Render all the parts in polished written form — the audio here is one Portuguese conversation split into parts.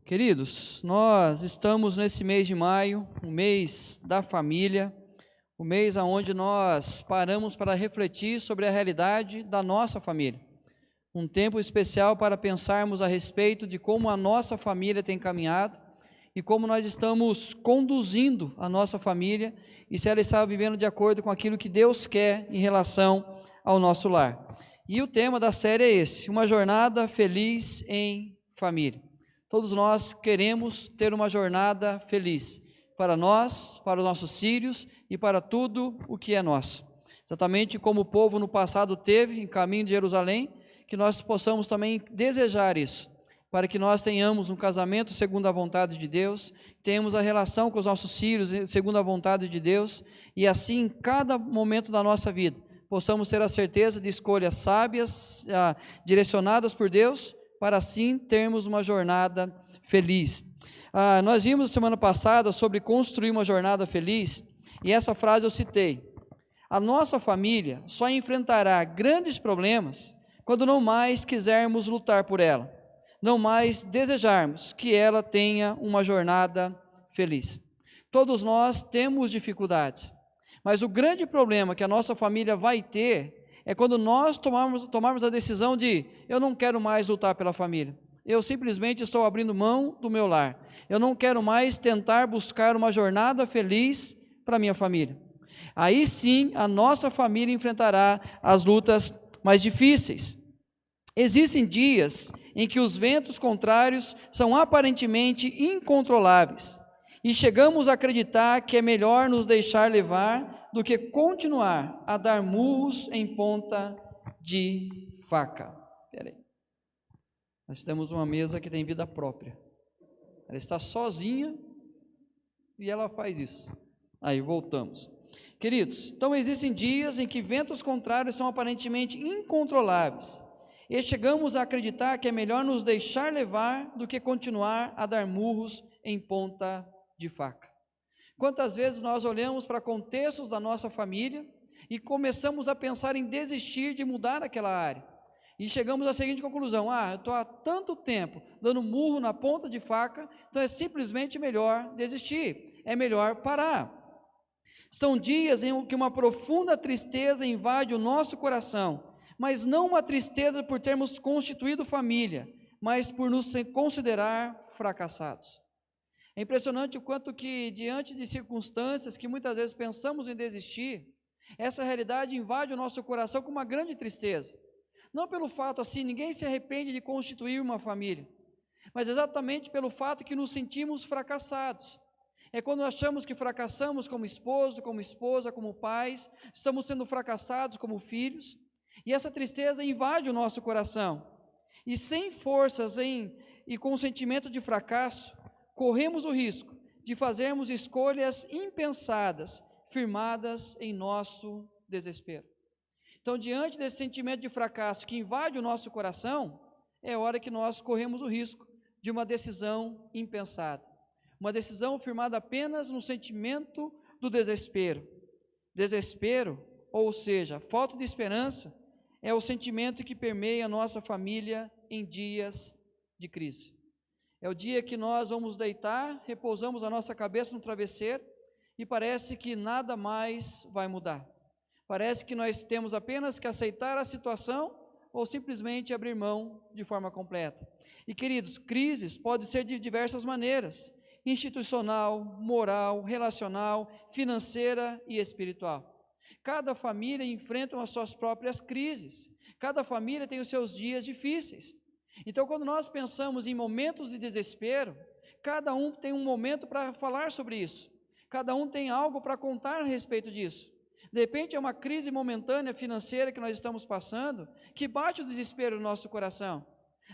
Queridos, nós estamos nesse mês de maio, o mês da família, o mês onde nós paramos para refletir sobre a realidade da nossa família. Um tempo especial para pensarmos a respeito de como a nossa família tem caminhado e como nós estamos conduzindo a nossa família e se ela está vivendo de acordo com aquilo que Deus quer em relação ao nosso lar. E o tema da série é esse: uma jornada feliz em família. Todos nós queremos ter uma jornada feliz para nós, para os nossos filhos e para tudo o que é nosso. Exatamente como o povo no passado teve em caminho de Jerusalém, que nós possamos também desejar isso, para que nós tenhamos um casamento segundo a vontade de Deus, tenhamos a relação com os nossos filhos segundo a vontade de Deus, e assim em cada momento da nossa vida, possamos ter a certeza de escolhas sábias, direcionadas por Deus, para assim termos uma jornada feliz. Nós vimos semana passada sobre construir uma jornada feliz, e essa frase eu citei: a nossa família só enfrentará grandes problemas quando não mais quisermos lutar por ela, não mais desejarmos que ela tenha uma jornada feliz. Todos nós temos dificuldades, mas o grande problema que a nossa família vai ter é quando nós tomarmos a decisão de: eu não quero mais lutar pela família, eu simplesmente estou abrindo mão do meu lar, eu não quero mais tentar buscar uma jornada feliz para a minha família. Aí sim a nossa família enfrentará as lutas mais difíceis. Existem dias em que os ventos contrários são aparentemente incontroláveis e chegamos a acreditar que é melhor nos deixar levar do que continuar a dar murros em ponta de faca. Espera aí. Nós temos uma mesa que tem vida própria. Ela está sozinha e ela faz isso. Aí voltamos. Queridos, então existem dias em que ventos contrários são aparentemente incontroláveis e chegamos a acreditar que é melhor nos deixar levar do que continuar a dar murros em ponta de faca. Quantas vezes nós olhamos para contextos da nossa família e começamos a pensar em desistir de mudar aquela área, e chegamos à seguinte conclusão: eu estou há tanto tempo dando murro na ponta de faca, então é simplesmente melhor desistir, é melhor parar. São dias em que uma profunda tristeza invade o nosso coração, mas não uma tristeza por termos constituído família, mas por nos considerar fracassados. É impressionante o quanto que, diante de circunstâncias que muitas vezes pensamos em desistir, essa realidade invade o nosso coração com uma grande tristeza. Não pelo fato assim, ninguém se arrepende de constituir uma família, mas exatamente pelo fato que nos sentimos fracassados. É quando achamos que fracassamos como esposo, como esposa, como pais, estamos sendo fracassados como filhos, e essa tristeza invade o nosso coração. E sem forças e com o sentimento de fracasso, corremos o risco de fazermos escolhas impensadas, firmadas em nosso desespero. Então, diante desse sentimento de fracasso que invade o nosso coração, é hora que nós corremos o risco de uma decisão impensada, uma decisão firmada apenas no sentimento do desespero. Desespero, ou seja, falta de esperança, é o sentimento que permeia a nossa família em dias de crise. É o dia que nós vamos deitar, repousamos a nossa cabeça no travesseiro e parece que nada mais vai mudar. Parece que nós temos apenas que aceitar a situação ou simplesmente abrir mão de forma completa. E queridos, crises podem ser de diversas maneiras: institucional, moral, relacional, financeira e espiritual. Cada família enfrenta as suas próprias crises, cada família tem os seus dias difíceis. Então, quando nós pensamos em momentos de desespero, cada um tem um momento para falar sobre isso, cada um tem algo para contar a respeito disso. De repente é uma crise momentânea financeira que nós estamos passando, que bate o desespero no nosso coração.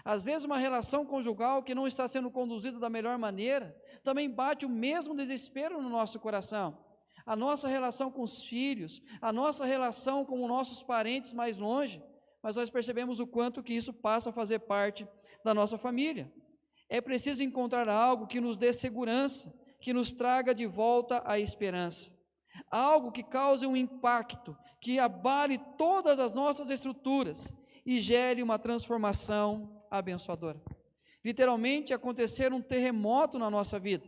Às vezes uma relação conjugal que não está sendo conduzida da melhor maneira, também bate o mesmo desespero no nosso coração. A nossa relação com os filhos, a nossa relação com os nossos parentes mais longe, mas nós percebemos o quanto que isso passa a fazer parte da nossa família. É preciso encontrar algo que nos dê segurança, que nos traga de volta a esperança. Algo que cause um impacto, que abale todas as nossas estruturas e gere uma transformação abençoadora. literalmente acontecer um terremoto na nossa vida,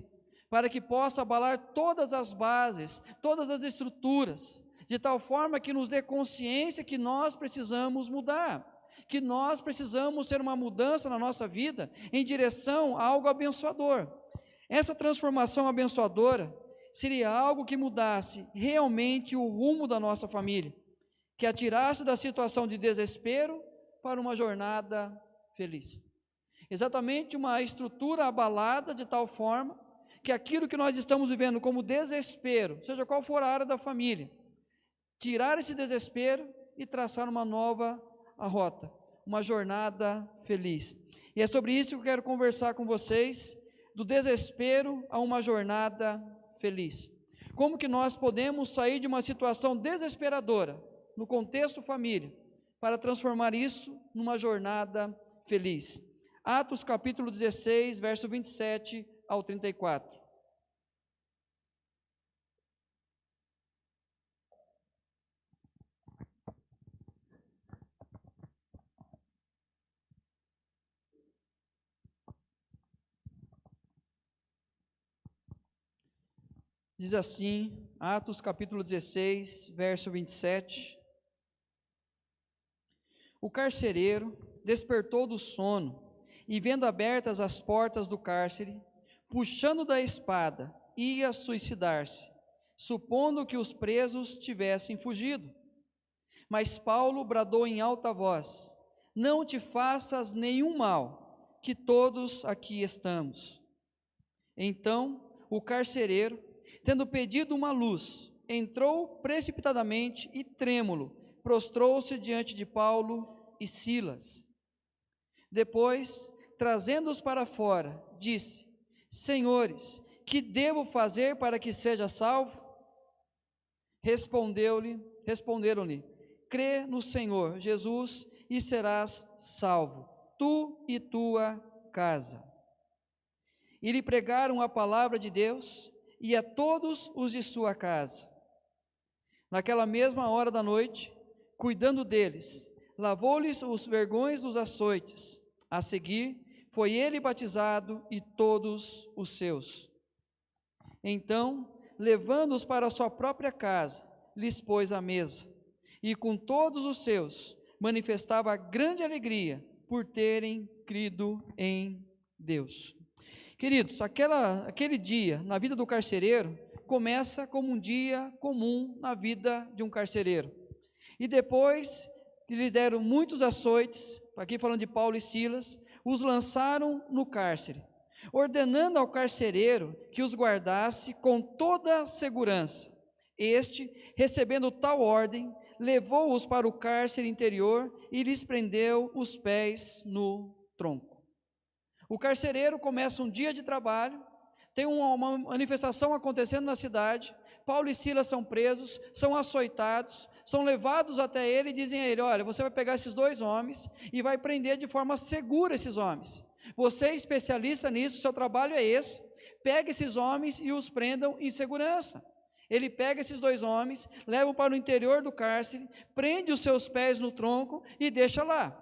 para que possa abalar todas as bases, todas as estruturas, de tal forma que nos dê consciência que nós precisamos mudar, que nós precisamos ter uma mudança na nossa vida em direção a algo abençoador. Essa transformação abençoadora seria algo que mudasse realmente o rumo da nossa família, que a tirasse da situação de desespero para uma jornada feliz. Exatamente uma estrutura abalada de tal forma que aquilo que nós estamos vivendo como desespero, seja qual for a área da família, tirar esse desespero e traçar uma nova rota, uma jornada feliz. E é sobre isso que eu quero conversar com vocês, do desespero a uma jornada feliz. Como que nós podemos sair de uma situação desesperadora, no contexto família, para transformar isso numa jornada feliz. Atos capítulo 16, verso 27 ao 34. Diz assim, Atos capítulo 16, verso 27. O carcereiro despertou do sono e, vendo abertas as portas do cárcere, puxando da espada, ia suicidar-se, supondo que os presos tivessem fugido. Mas Paulo bradou em alta voz: não te faças nenhum mal, que todos aqui estamos. Então o carcereiro, tendo pedido uma luz, entrou precipitadamente e trêmulo, prostrou-se diante de Paulo e Silas. Depois, trazendo-os para fora, disse: Senhores, que devo fazer para que seja salvo? Responderam-lhe: crê no Senhor Jesus e serás salvo, tu e tua casa. E lhe pregaram a palavra de Deus e a todos os de sua casa. Naquela mesma hora da noite, cuidando deles, lavou-lhes os vergões dos açoites. A seguir, foi ele batizado e todos os seus. Então, levando-os para a sua própria casa, lhes pôs à mesa, e com todos os seus, manifestava grande alegria por terem crido em Deus. Queridos, aquele dia na vida do carcereiro começa como um dia comum na vida de um carcereiro. E depois que lhes deram muitos açoites, aqui falando de Paulo e Silas, os lançaram no cárcere, ordenando ao carcereiro que os guardasse com toda segurança. Este, recebendo tal ordem, levou-os para o cárcere interior e lhes prendeu os pés no tronco. O carcereiro começa um dia de trabalho, tem uma manifestação acontecendo na cidade, Paulo e Silas são presos, são açoitados, são levados até ele e dizem a ele: olha, você vai pegar esses dois homens e vai prender de forma segura esses homens. Você é especialista nisso, seu trabalho é esse, pega esses homens e os prendam em segurança. Ele pega esses dois homens, leva para o interior do cárcere, prende os seus pés no tronco e deixa lá.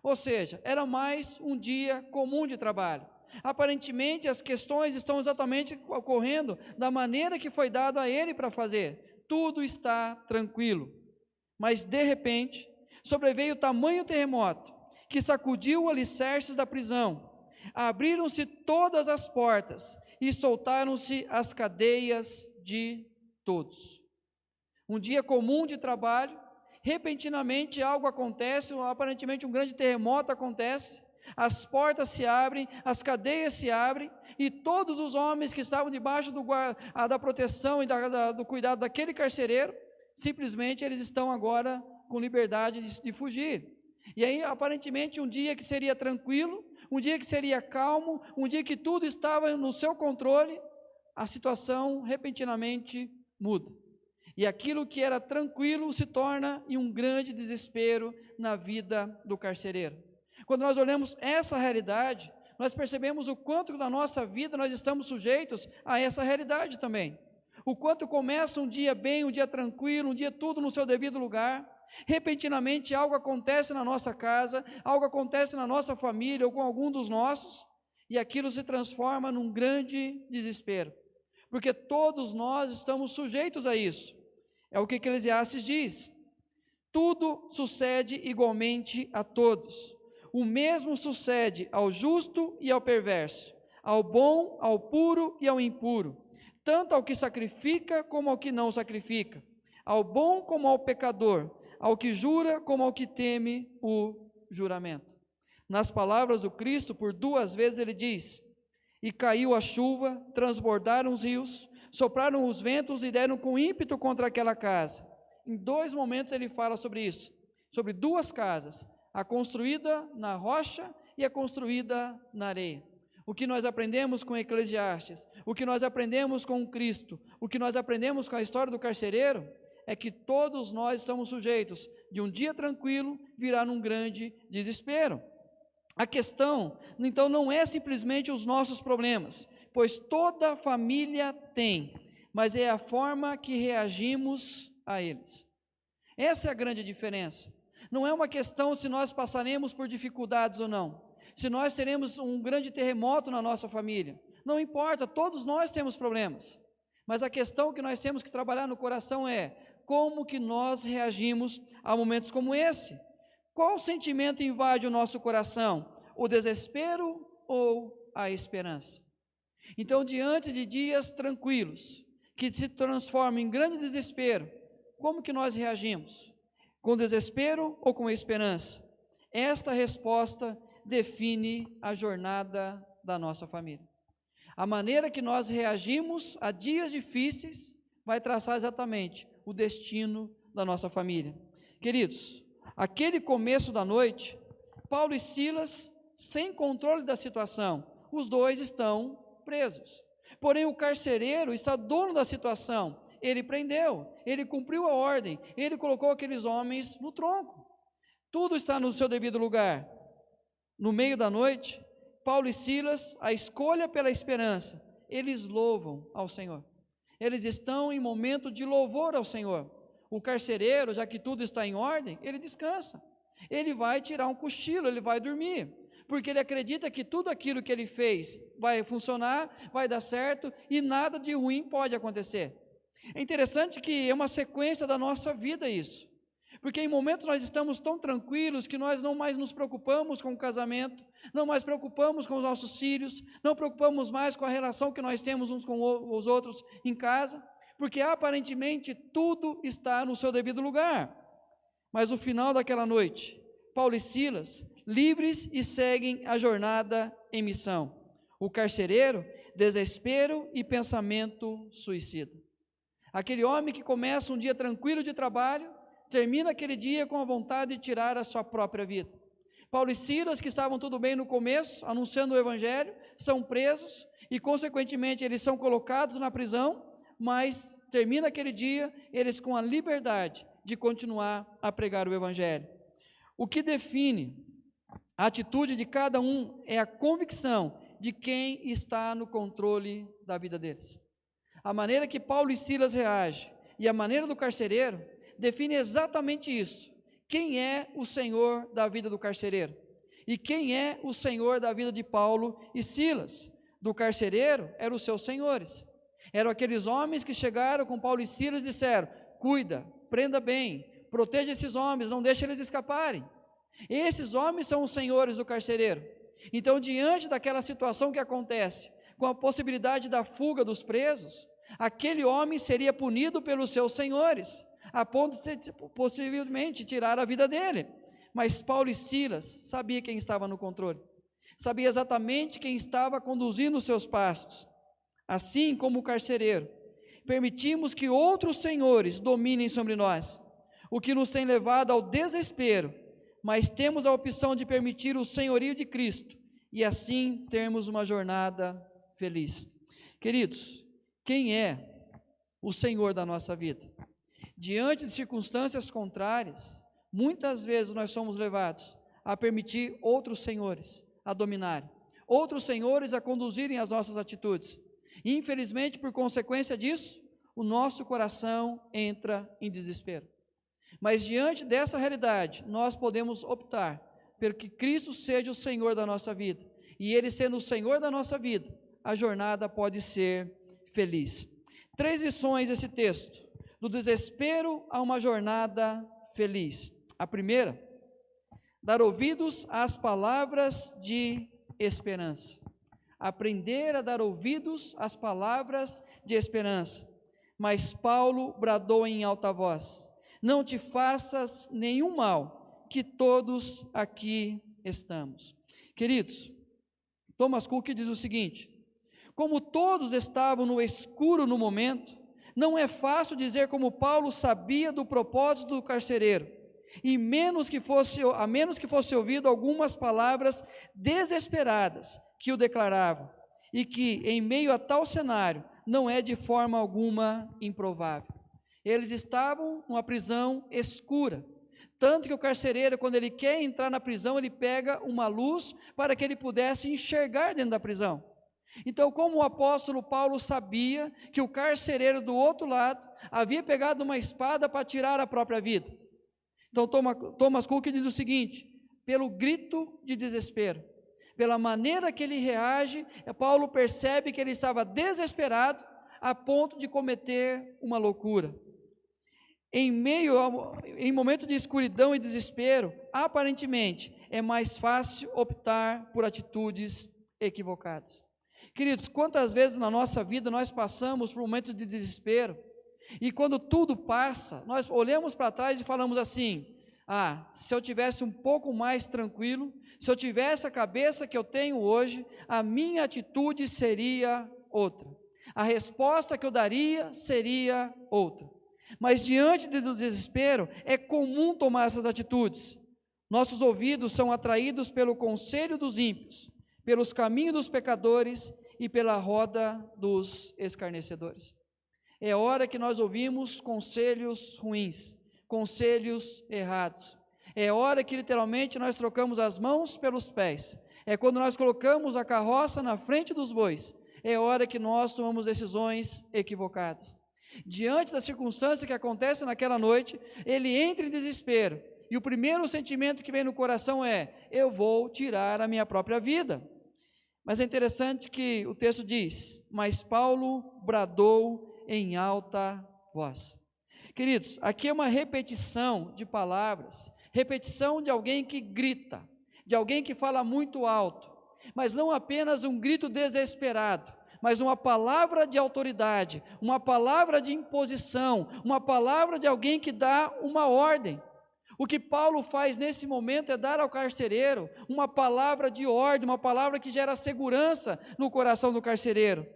Ou seja, era mais um dia comum de trabalho. Aparentemente as questões estão exatamente ocorrendo da maneira que foi dado a ele para fazer. Tudo está tranquilo. Mas de repente, sobreveio tamanho terremoto, que sacudiu os alicerces da prisão. Abriram-se todas as portas e soltaram-se as cadeias de todos. Um dia comum de trabalho, repentinamente algo acontece, aparentemente um grande terremoto acontece, as portas se abrem, as cadeias se abrem, e todos os homens que estavam debaixo da proteção e do cuidado daquele carcereiro, simplesmente eles estão agora com liberdade de fugir. E aí aparentemente um dia que seria tranquilo, um dia que seria calmo, um dia que tudo estava no seu controle, a situação repentinamente muda. E aquilo que era tranquilo se torna em um grande desespero na vida do carcereiro. Quando nós olhamos essa realidade, nós percebemos o quanto na nossa vida nós estamos sujeitos a essa realidade também. O quanto começa um dia bem, um dia tranquilo, um dia tudo no seu devido lugar, repentinamente algo acontece na nossa casa, algo acontece na nossa família ou com algum dos nossos, e aquilo se transforma num grande desespero, porque todos nós estamos sujeitos a isso. É o que Eclesiastes diz: tudo sucede igualmente a todos, o mesmo sucede ao justo e ao perverso, ao bom, ao puro e ao impuro, tanto ao que sacrifica como ao que não sacrifica, ao bom como ao pecador, ao que jura como ao que teme o juramento. Nas palavras do Cristo, por 2 vezes ele diz: e caiu a chuva, transbordaram os rios, sopraram os ventos e deram com ímpeto contra aquela casa. Em 2 momentos ele fala sobre isso, sobre 2 casas, a construída na rocha e a construída na areia. O que nós aprendemos com Eclesiastes, o que nós aprendemos com Cristo, o que nós aprendemos com a história do carcereiro, é que todos nós estamos sujeitos de um dia tranquilo virar num grande desespero. A questão, então, não é simplesmente os nossos problemas, pois toda família tem, mas é a forma que reagimos a eles. Essa é a grande diferença. Não é uma questão se nós passaremos por dificuldades ou não, se nós teremos um grande terremoto na nossa família, não importa, todos nós temos problemas, mas a questão que nós temos que trabalhar no coração é como que nós reagimos a momentos como esse. Qual sentimento invade o nosso coração? O desespero ou a esperança? Então, diante de dias tranquilos, que se transformam em grande desespero, como que nós reagimos? Com desespero ou com esperança? Esta resposta define a jornada da nossa família. A maneira que nós reagimos a dias difíceis vai traçar exatamente o destino da nossa família. Queridos, aquele começo da noite, Paulo e Silas, sem controle da situação, os 2 estão presos. Porém, o carcereiro está dono da situação, ele prendeu, ele cumpriu a ordem, ele colocou aqueles homens no tronco. Tudo está no seu devido lugar. No meio da noite, Paulo e Silas, a escolha pela esperança, eles louvam ao Senhor. Eles estão em momento de louvor ao Senhor. O carcereiro, já que tudo está em ordem, ele descansa. Ele vai tirar um cochilo, ele vai dormir, porque ele acredita que tudo aquilo que ele fez vai funcionar, vai dar certo e nada de ruim pode acontecer. É interessante que é uma sequência da nossa vida isso, porque em momentos nós estamos tão tranquilos que nós não mais nos preocupamos com o casamento, não mais preocupamos com os nossos filhos, não preocupamos mais com a relação que nós temos uns com os outros em casa, porque aparentemente tudo está no seu devido lugar. Mas no final daquela noite, Paulo e Silas, livres e seguem a jornada em missão. O carcereiro, desespero e pensamento suicida. Aquele homem que começa um dia tranquilo de trabalho, termina aquele dia com a vontade de tirar a sua própria vida. Paulo e Silas, que estavam tudo bem no começo, anunciando o evangelho, são presos e consequentemente eles são colocados na prisão, mas termina aquele dia, eles com a liberdade de continuar a pregar o evangelho. O que define a atitude de cada um é a convicção de quem está no controle da vida deles. A maneira que Paulo e Silas reagem e a maneira do carcereiro define exatamente isso. Quem é o Senhor da vida do carcereiro? E quem é o Senhor da vida de Paulo e Silas? Do carcereiro eram os seus senhores. Eram aqueles homens que chegaram com Paulo e Silas e disseram: cuida, prenda bem, proteja esses homens, não deixe eles escaparem. Esses homens são os senhores do carcereiro. Então, diante daquela situação que acontece, com a possibilidade da fuga dos presos, aquele homem seria punido pelos seus senhores, a ponto de possivelmente tirar a vida dele. Mas Paulo e Silas sabiam quem estava no controle, sabia exatamente quem estava conduzindo os seus passos. Assim como o carcereiro, permitimos que outros senhores dominem sobre nós, o que nos tem levado ao desespero, mas temos a opção de permitir o senhorio de Cristo e assim termos uma jornada feliz. Queridos, quem é o Senhor da nossa vida? Diante de circunstâncias contrárias, muitas vezes nós somos levados a permitir outros senhores a dominarem, outros senhores a conduzirem as nossas atitudes. E, infelizmente, por consequência disso, o nosso coração entra em desespero. Mas diante dessa realidade, nós podemos optar pelo que Cristo seja o Senhor da nossa vida. E Ele sendo o Senhor da nossa vida, a jornada pode ser feliz. 3 lições esse texto, do desespero a uma jornada feliz. A primeira, dar ouvidos às palavras de esperança. Aprender a dar ouvidos às palavras de esperança. Mas Paulo bradou em alta voz: não te faças nenhum mal, que todos aqui estamos. Queridos, Thomas Cook diz o seguinte: como todos estavam no escuro no momento, não é fácil dizer como Paulo sabia do propósito do carcereiro, e a menos que fosse ouvido algumas palavras desesperadas que o declaravam, e que em meio a tal cenário não é de forma alguma improvável. Eles estavam numa prisão escura, tanto que o carcereiro, quando ele quer entrar na prisão, ele pega uma luz para que ele pudesse enxergar dentro da prisão. Então, como o apóstolo Paulo sabia que o carcereiro do outro lado havia pegado uma espada para tirar a própria vida, então Thomas Cook diz o seguinte: pelo grito de desespero, pela maneira que ele reage, Paulo percebe que ele estava desesperado a ponto de cometer uma loucura. Em momento de escuridão e desespero, aparentemente é mais fácil optar por atitudes equivocadas. Queridos, quantas vezes na nossa vida nós passamos por momentos de desespero, e quando tudo passa, nós olhamos para trás e falamos assim: se eu tivesse um pouco mais tranquilo, se eu tivesse a cabeça que eu tenho hoje, a minha atitude seria outra, a resposta que eu daria seria outra. Mas diante do desespero, é comum tomar essas atitudes. Nossos ouvidos são atraídos pelo conselho dos ímpios, pelos caminhos dos pecadores e pela roda dos escarnecedores. É hora que nós ouvimos conselhos ruins, conselhos errados. É hora que literalmente nós trocamos as mãos pelos pés. É quando nós colocamos a carroça na frente dos bois. É hora que nós tomamos decisões equivocadas. Diante da circunstância que acontece naquela noite, ele entra em desespero. E o primeiro sentimento que vem no coração é: eu vou tirar a minha própria vida. Mas é interessante que o texto diz: mas Paulo bradou em alta voz. Queridos, aqui é uma repetição de palavras, repetição de alguém que grita, de alguém que fala muito alto, mas não apenas um grito desesperado, mas uma palavra de autoridade, uma palavra de imposição, uma palavra de alguém que dá uma ordem. O que Paulo faz nesse momento é dar ao carcereiro uma palavra de ordem, uma palavra que gera segurança no coração do carcereiro.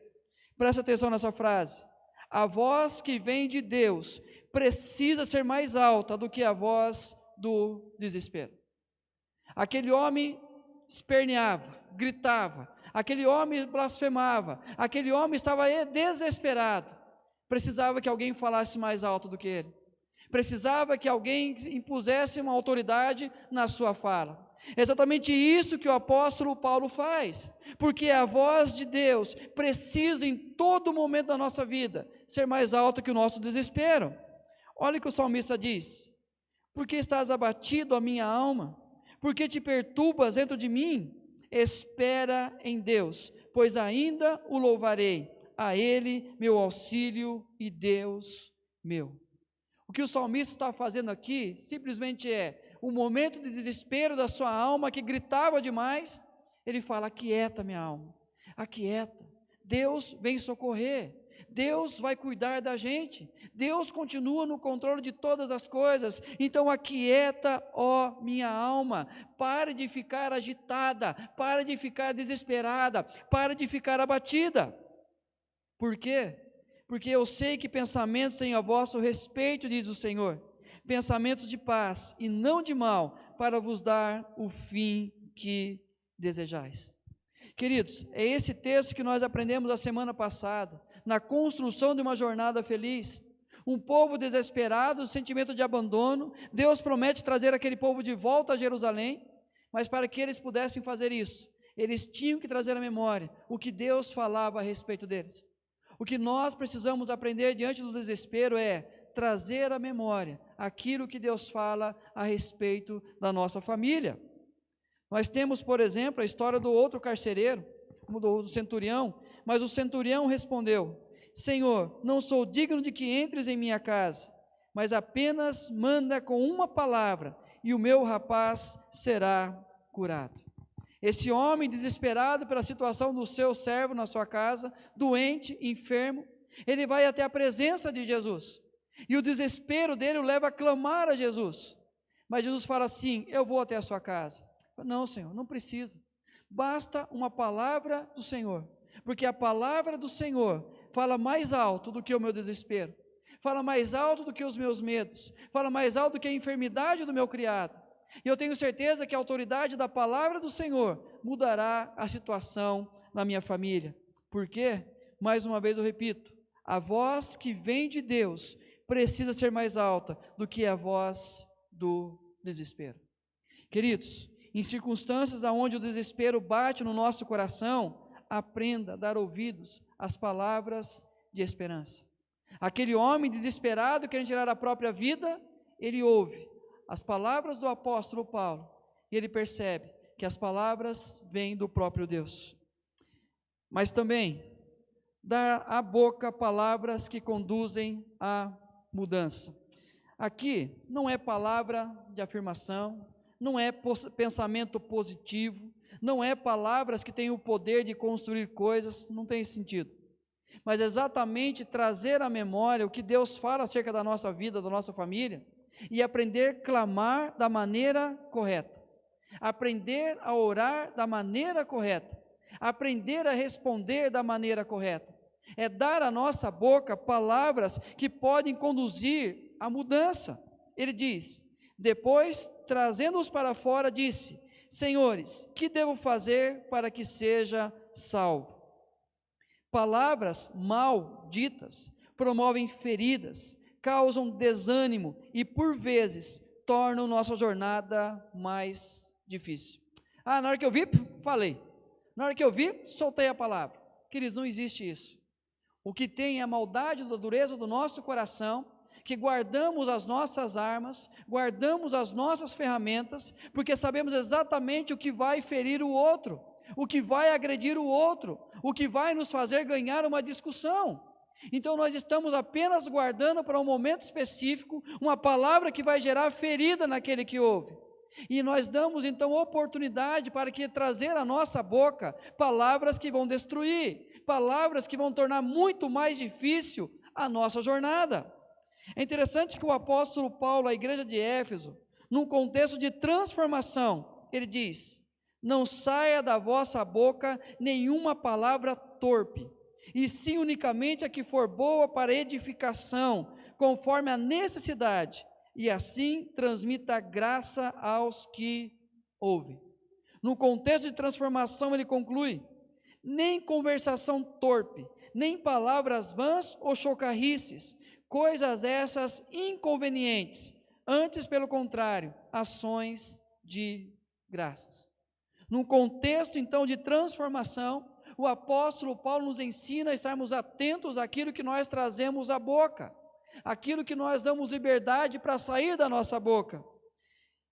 Presta atenção nessa frase: a voz que vem de Deus precisa ser mais alta do que a voz do desespero. Aquele homem esperneava, gritava, aquele homem blasfemava, aquele homem estava desesperado, precisava que alguém falasse mais alto do que ele, precisava que alguém impusesse uma autoridade na sua fala. É exatamente isso que o apóstolo Paulo faz, porque a voz de Deus precisa em todo momento da nossa vida ser mais alta que o nosso desespero. Olha o que o salmista diz: por que estás abatido, a minha alma? Por que te perturbas dentro de mim? Espera em Deus, pois ainda o louvarei, a Ele meu auxílio e Deus meu. O que o salmista está fazendo aqui simplesmente é o momento de desespero da sua alma que gritava demais. Ele fala: aquieta minha alma, aquieta, Deus vem socorrer, Deus vai cuidar da gente, Deus continua no controle de todas as coisas. Então aquieta, ó minha alma, pare de ficar agitada, pare de ficar desesperada, pare de ficar abatida. Por quê? Porque eu sei que pensamentos têm a vosso respeito, diz o Senhor, pensamentos de paz e não de mal, para vos dar o fim que desejais. Queridos, é esse texto que nós aprendemos a semana passada, na construção de uma jornada feliz. Um povo desesperado, sentimento de abandono. Deus promete trazer aquele povo de volta a Jerusalém, mas para que eles pudessem fazer isso, eles tinham que trazer à memória o que Deus falava a respeito deles. O que nós precisamos aprender diante do desespero é trazer à memória aquilo que Deus fala a respeito da nossa família. Nós temos, por exemplo, a história do outro carcereiro, do centurião, mas o centurião respondeu: Senhor, não sou digno de que entres em minha casa, mas apenas manda com uma palavra, e o meu rapaz será curado. Esse homem, desesperado pela situação do seu servo na sua casa, doente, enfermo, ele vai até a presença de Jesus, e o desespero dele o leva a clamar a Jesus, mas Jesus fala assim: eu vou até a sua casa. Não, Senhor, não precisa, basta uma palavra do Senhor, porque a palavra do Senhor fala mais alto do que o meu desespero, fala mais alto do que os meus medos, fala mais alto do que a enfermidade do meu criado, e eu tenho certeza que a autoridade da palavra do Senhor mudará a situação na minha família. Por quê? Mais uma vez eu repito, a voz que vem de Deus precisa ser mais alta do que a voz do desespero. Queridos, em circunstâncias onde o desespero bate no nosso coração, aprenda a dar ouvidos às palavras de esperança. Aquele homem desesperado querendo tirar a própria vida, ele ouve as palavras do apóstolo Paulo, e ele percebe que as palavras vêm do próprio Deus. Mas também, dar à boca palavras que conduzem à mudança. Aqui não é palavra de afirmação, não é pensamento positivo, não é palavras que têm o poder de construir coisas, não tem sentido. Mas exatamente trazer à memória o que Deus fala acerca da nossa vida, da nossa família, e aprender a clamar da maneira correta, aprender a orar da maneira correta, aprender a responder da maneira correta, é dar à nossa boca palavras que podem conduzir à mudança. Ele diz, depois, trazendo-os para fora, disse: Senhores, que devo fazer para que seja salvo? Palavras mal ditas promovem feridas, causam desânimo e, por vezes, tornam nossa jornada mais difícil. Na hora que eu vi, falei. Na hora que eu vi, soltei a palavra. Queridos, não existe isso. O que tem é a maldade da dureza do nosso coração, que guardamos as nossas armas, guardamos as nossas ferramentas, porque sabemos exatamente o que vai ferir o outro, o que vai agredir o outro, o que vai nos fazer ganhar uma discussão. Então nós estamos apenas guardando para um momento específico, uma palavra que vai gerar ferida naquele que ouve, e nós damos então oportunidade para que trazer à nossa boca palavras que vão destruir, palavras que vão tornar muito mais difícil a nossa jornada. É interessante que o apóstolo Paulo, à igreja de Éfeso, num contexto de transformação, ele diz: não saia da vossa boca nenhuma palavra torpe, e sim unicamente a que for boa para edificação, conforme a necessidade, e assim transmita graça aos que ouvem. No contexto de transformação ele conclui: nem conversação torpe, nem palavras vãs ou chocarrices, coisas essas inconvenientes, antes pelo contrário, ações de graças. Num contexto então de transformação, o apóstolo Paulo nos ensina a estarmos atentos àquilo que nós trazemos à boca, aquilo que nós damos liberdade para sair da nossa boca.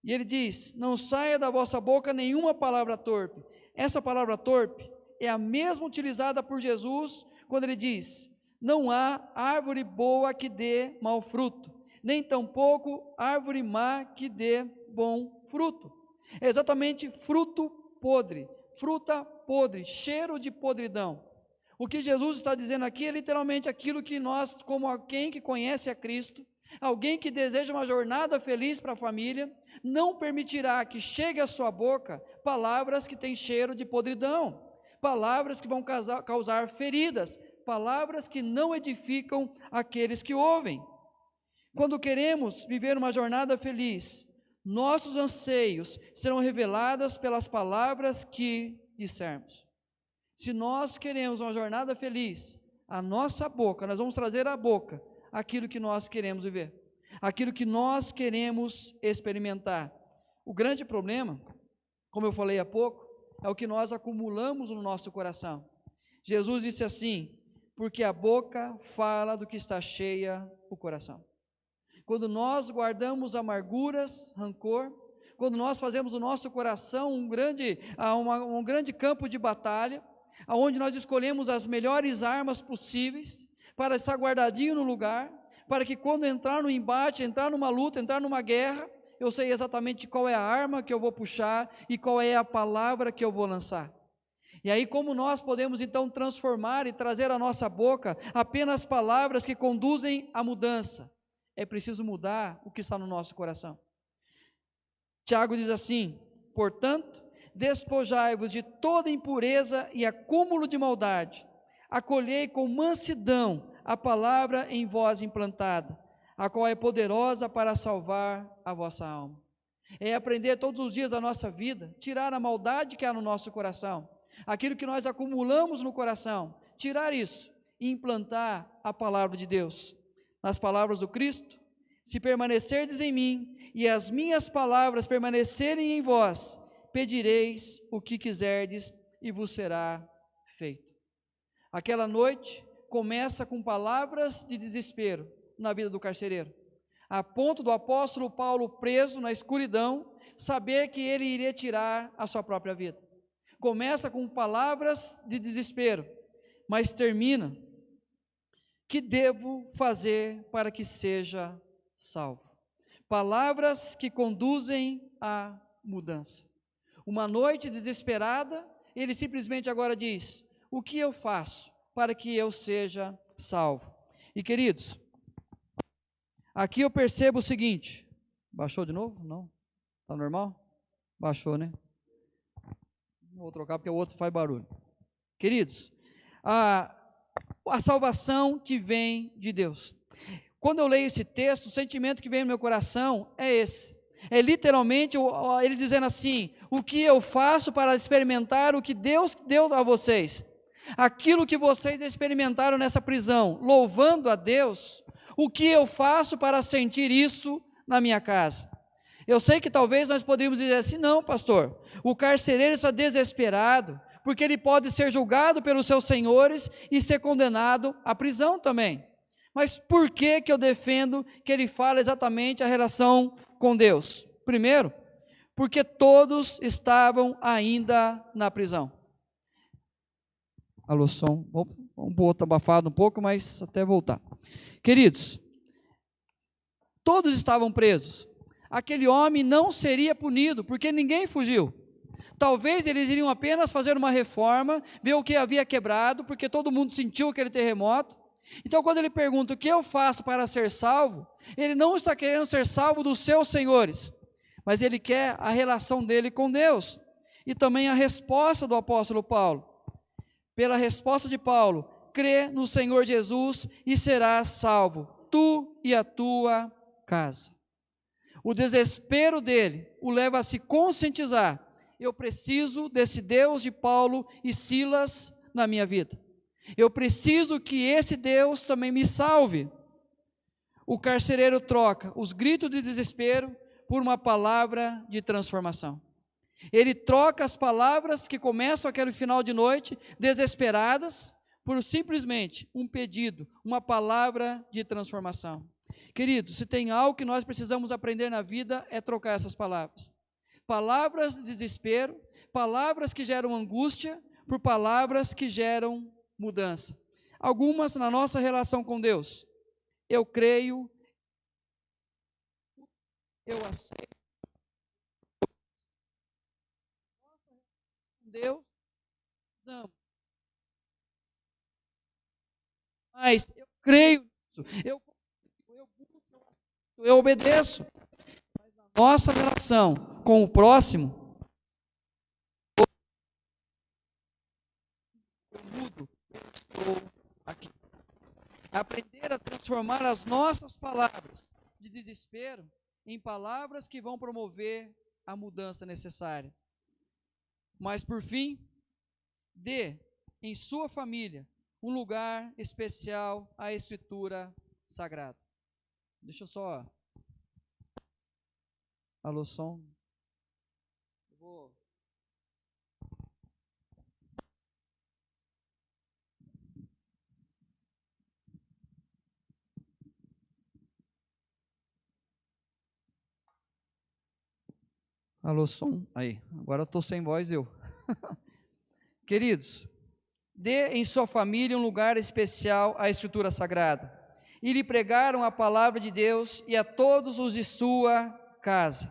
E ele diz: não saia da vossa boca nenhuma palavra torpe. Essa palavra torpe é a mesma utilizada por Jesus quando ele diz: não há árvore boa que dê mau fruto, nem tampouco árvore má que dê bom fruto. É exatamente fruto podre, fruta podre, cheiro de podridão. O que Jesus está dizendo aqui é literalmente aquilo que nós, como alguém que conhece a Cristo, alguém que deseja uma jornada feliz para a família, não permitirá que chegue à sua boca palavras que têm cheiro de podridão, palavras que vão causar feridas, palavras que não edificam aqueles que ouvem. Quando queremos viver uma jornada feliz, nossos anseios serão revelados pelas palavras que dissermos. Se nós queremos uma jornada feliz, a nossa boca, nós vamos trazer à boca aquilo que nós queremos viver, aquilo que nós queremos experimentar. O grande problema, como eu falei há pouco, é o que nós acumulamos no nosso coração. Jesus disse assim: porque a boca fala do que está cheia o coração. Quando nós guardamos amarguras, rancor, quando nós fazemos o nosso coração um grande campo de batalha, onde nós escolhemos as melhores armas possíveis para estar guardadinho no lugar, para que quando entrar no embate, entrar numa luta, entrar numa guerra, eu sei exatamente qual é a arma que eu vou puxar e qual é a palavra que eu vou lançar. E aí, como nós podemos então transformar e trazer à nossa boca apenas palavras que conduzem à mudança? É preciso mudar o que está no nosso coração. Tiago diz assim: portanto, despojai-vos de toda impureza e acúmulo de maldade, acolhei com mansidão a palavra em vós implantada, a qual é poderosa para salvar a vossa alma. É aprender todos os dias da nossa vida, tirar a maldade que há no nosso coração, aquilo que nós acumulamos no coração, tirar isso e implantar a palavra de Deus. Nas palavras do Cristo: se permanecerdes em mim e as minhas palavras permanecerem em vós, pedireis o que quiserdes e vos será feito. Aquela noite começa com palavras de desespero na vida do carcereiro, a ponto do apóstolo Paulo, preso na escuridão, saber que ele iria tirar a sua própria vida. Começa com palavras de desespero, mas termina: que devo fazer para que seja salvo? Palavras que conduzem à mudança. Uma noite desesperada, ele simplesmente agora diz: o que eu faço para que eu seja salvo? E queridos, aqui eu percebo o seguinte: baixou de novo? Não? Está normal? Baixou, né? Vou trocar porque o outro faz barulho. Queridos, a salvação que vem de Deus. Quando eu leio esse texto, o sentimento que vem no meu coração é esse. É literalmente ele dizendo assim: o que eu faço para experimentar o que Deus deu a vocês? Aquilo que vocês experimentaram nessa prisão, louvando a Deus, o que eu faço para sentir isso na minha casa? Eu sei que talvez nós poderíamos dizer assim: não, pastor, o carcereiro está desesperado, porque ele pode ser julgado pelos seus senhores e ser condenado à prisão também. Mas por que eu defendo que ele fala exatamente a relação com Deus? Primeiro, porque todos estavam ainda na prisão. Alô, som, vamos botar abafado um pouco, mas até voltar. Queridos, todos estavam presos. Aquele homem não seria punido, porque ninguém fugiu. Talvez eles iriam apenas fazer uma reforma, ver o que havia quebrado, porque todo mundo sentiu aquele terremoto. Então, quando ele pergunta: o que eu faço para ser salvo? Ele não está querendo ser salvo dos seus senhores, mas ele quer a relação dele com Deus. E também a resposta do apóstolo Paulo. Pela resposta de Paulo: crê no Senhor Jesus e serás salvo, tu e a tua casa. O desespero dele o leva a se conscientizar: eu preciso desse Deus de Paulo e Silas na minha vida. Eu preciso que esse Deus também me salve. O carcereiro troca os gritos de desespero por uma palavra de transformação. Ele troca as palavras que começam aquele final de noite desesperadas por simplesmente um pedido, uma palavra de transformação. Queridos, se tem algo que nós precisamos aprender na vida, é trocar essas palavras. Palavras de desespero, palavras que geram angústia, por palavras que geram mudança. Algumas na nossa relação com Deus: eu creio, eu aceito. Deus, amo. Mas eu creio nisso, eu busco, eu obedeço. Mas na nossa relação com o próximo, eu mudo, eu estou aqui. Aprender a transformar as nossas palavras de desespero em palavras que vão promover a mudança necessária. Mas por fim, dê em sua família um lugar especial à Escritura Sagrada. Deixa eu só... Alô, som. Alô, som. Aí, agora estou sem voz eu. Queridos, dê em sua família um lugar especial à Escritura Sagrada. E lhe pregaram a palavra de Deus e a todos os de sua casa.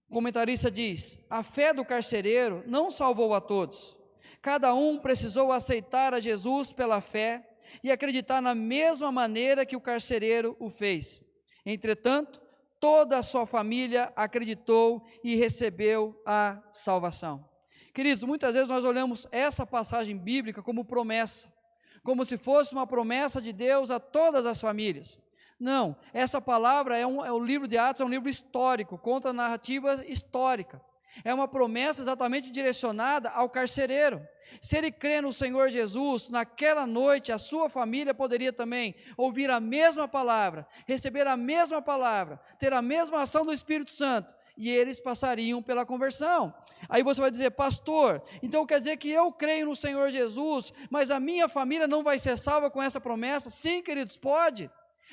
O comentarista diz: a fé do carcereiro não salvou a todos. Cada um precisou aceitar a Jesus pela fé e acreditar na mesma maneira que o carcereiro o fez. Entretanto, toda a sua família acreditou e recebeu a salvação. Queridos, muitas vezes nós olhamos essa passagem bíblica como promessa, como se fosse uma promessa de Deus a todas as famílias. Não, essa palavra o livro de Atos é um livro histórico, conta a narrativa histórica. É uma promessa exatamente direcionada ao carcereiro. Se ele crê no Senhor Jesus, naquela noite a sua família poderia também ouvir a mesma palavra, receber a mesma palavra, ter a mesma ação do Espírito Santo, e eles passariam pela conversão. Aí você vai dizer: pastor, então quer dizer que eu creio no Senhor Jesus, mas a minha família não vai ser salva com essa promessa? Sim, queridos, pode.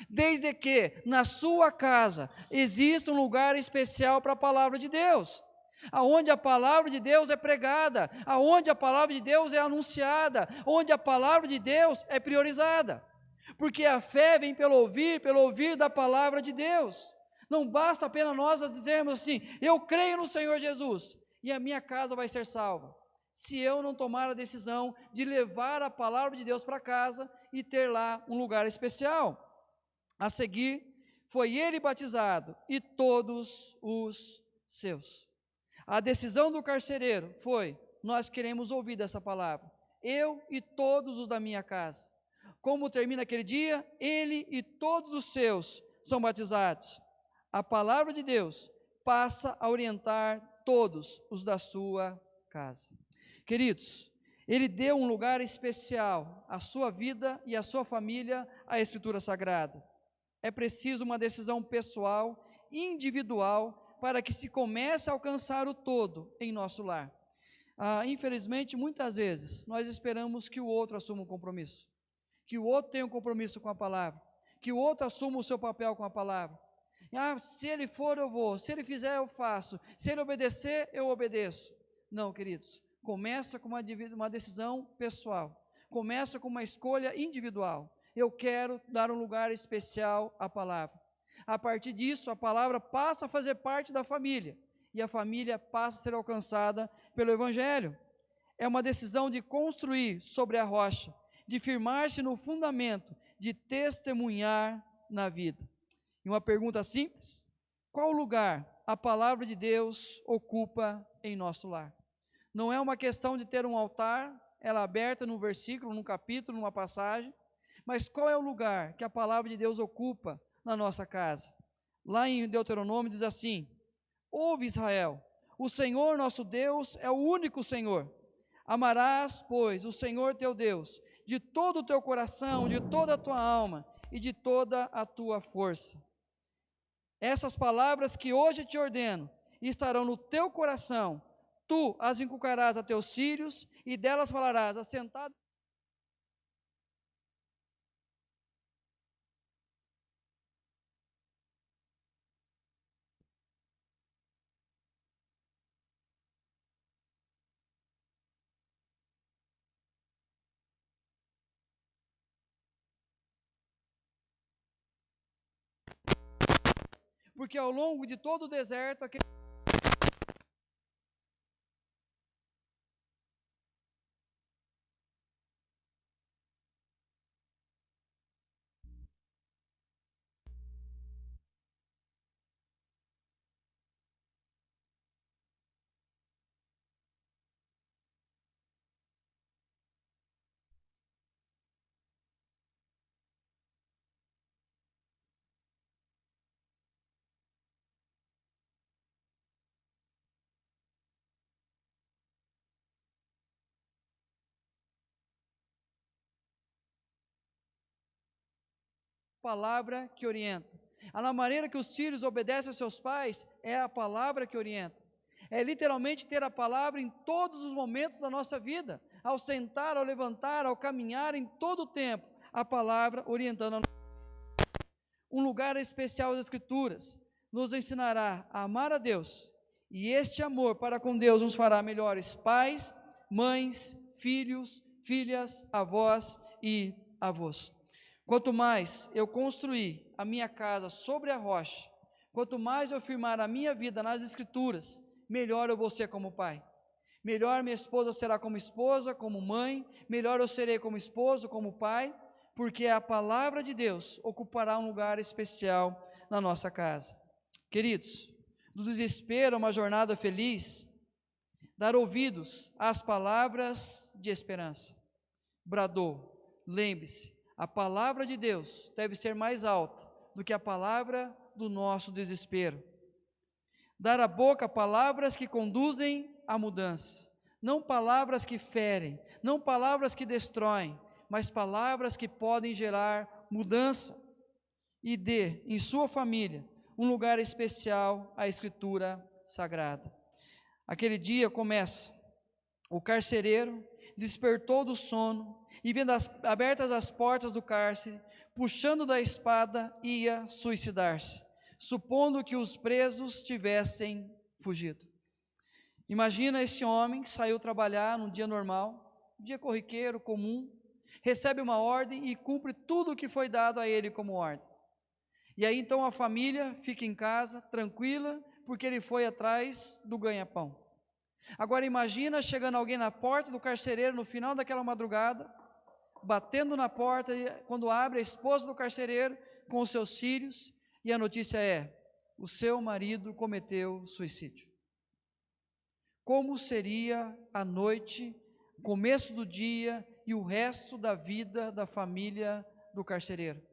Desde que na sua casa exista um lugar especial para a palavra de Deus, aonde a palavra de Deus é pregada, aonde a palavra de Deus é anunciada, onde a palavra de Deus é priorizada, porque a fé vem pelo ouvir da palavra de Deus. Não basta apenas nós dizermos assim: eu creio no Senhor Jesus e a minha casa vai ser salva, se eu não tomar a decisão de levar a palavra de Deus para casa e ter lá um lugar especial. A seguir, foi ele batizado e todos os seus. A decisão do carcereiro foi: nós queremos ouvir dessa palavra, eu e todos os da minha casa. Como termina aquele dia? Ele e todos os seus são batizados. A palavra de Deus passa a orientar todos os da sua casa. Queridos, ele deu um lugar especial à sua vida e à sua família, à Escritura Sagrada. É preciso uma decisão pessoal, individual, para que se comece a alcançar o todo em nosso lar. Infelizmente, muitas vezes, nós esperamos que o outro assuma um compromisso, que o outro tenha um compromisso com a palavra, que o outro assuma o seu papel com a palavra. Se ele for, eu vou, se ele fizer, eu faço, se ele obedecer, eu obedeço. Não, queridos, começa com uma decisão pessoal, começa com uma escolha individual. Eu quero dar um lugar especial à palavra. A partir disso, a palavra passa a fazer parte da família, e a família passa a ser alcançada pelo Evangelho. É uma decisão de construir sobre a rocha, de firmar-se no fundamento, de testemunhar na vida. E uma pergunta simples: qual lugar a palavra de Deus ocupa em nosso lar? Não é uma questão de ter um altar, ela aberta num versículo, num capítulo, numa passagem, mas qual é o lugar que a palavra de Deus ocupa na nossa casa? Lá em Deuteronômio diz assim: ouve, Israel, o Senhor nosso Deus é o único Senhor. Amarás, pois, o Senhor teu Deus de todo o teu coração, de toda a tua alma e de toda a tua força. Essas palavras que hoje te ordeno estarão no teu coração, tu as inculcarás a teus filhos e delas falarás assentado. Porque ao longo de todo o deserto, palavra que orienta. A maneira que os filhos obedecem aos seus pais é a palavra que orienta. É literalmente ter a palavra em todos os momentos da nossa vida, ao sentar, ao levantar, ao caminhar, em todo o tempo, a palavra orientando a nossa vida. Um lugar especial das Escrituras. nos ensinará a amar a Deus, e este amor para com Deus nos fará melhores pais, mães, filhos, filhas, avós e avós. Quanto mais eu construir a minha casa sobre a rocha, quanto mais eu firmar a minha vida nas Escrituras, melhor eu vou ser como pai. Melhor minha esposa será como esposa, como mãe, melhor eu serei como esposo, como pai, porque a palavra de Deus ocupará um lugar especial na nossa casa. Queridos, do desespero a uma jornada feliz, dar ouvidos às palavras de esperança. Bradou, lembre-se, a palavra de Deus deve ser mais alta do que a palavra do nosso desespero. Dar à boca palavras que conduzem à mudança, não palavras que ferem, não palavras que destroem, mas palavras que podem gerar mudança. E dê em sua família um lugar especial à Escritura Sagrada. Aquele dia começa, o carcereiro despertou do sono e, vendo abertas as portas do cárcere, puxando da espada, ia suicidar-se, supondo que os presos tivessem fugido. Imagina esse homem que saiu trabalhar num dia normal, um dia corriqueiro, comum, recebe uma ordem e cumpre tudo o que foi dado a ele como ordem. E aí então a família fica em casa, tranquila, porque ele foi atrás do ganha-pão. Agora imagina chegando alguém na porta do carcereiro no final daquela madrugada, batendo na porta, e quando abre, a esposa do carcereiro com os seus filhos, e a notícia é: o seu marido cometeu suicídio. Como seria a noite, começo do dia e o resto da vida da família do carcereiro?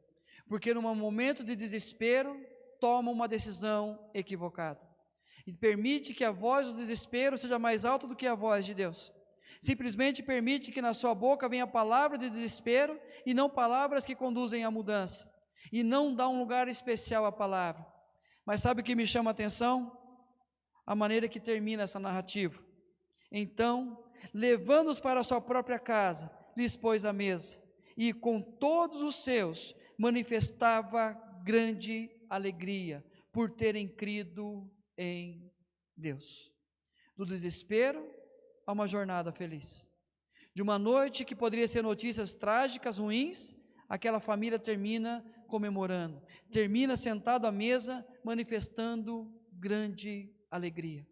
Porque num momento de desespero, toma uma decisão equivocada, e permite que a voz do desespero seja mais alta do que a voz de Deus. Simplesmente permite que na sua boca venha a palavra de desespero, e não palavras que conduzem à mudança, e não dá um lugar especial à palavra. Mas sabe o que me chama a atenção? A maneira que termina essa narrativa. Então, levando-os para a sua própria casa, lhes pôs à mesa, e com todos os seus manifestava grande alegria, por terem crido em Deus. Do desespero a uma jornada feliz. De uma noite que poderia ser notícias trágicas, ruins, aquela família termina comemorando, termina sentado à mesa, manifestando grande alegria.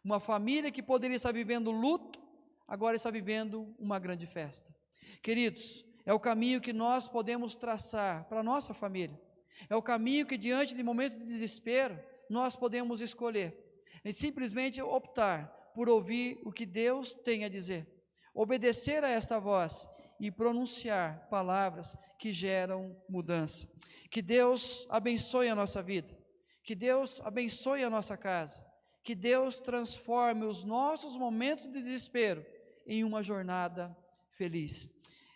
Uma família que poderia estar vivendo luto, agora está vivendo uma grande festa. Queridos, é o caminho que nós podemos traçar para a nossa família. É o caminho que, diante de momentos de desespero, nós podemos escolher. É simplesmente optar por ouvir o que Deus tem a dizer, obedecer a esta voz e pronunciar palavras que geram mudança. Que Deus abençoe a nossa vida, que Deus abençoe a nossa casa, que Deus transforme os nossos momentos de desespero em uma jornada feliz.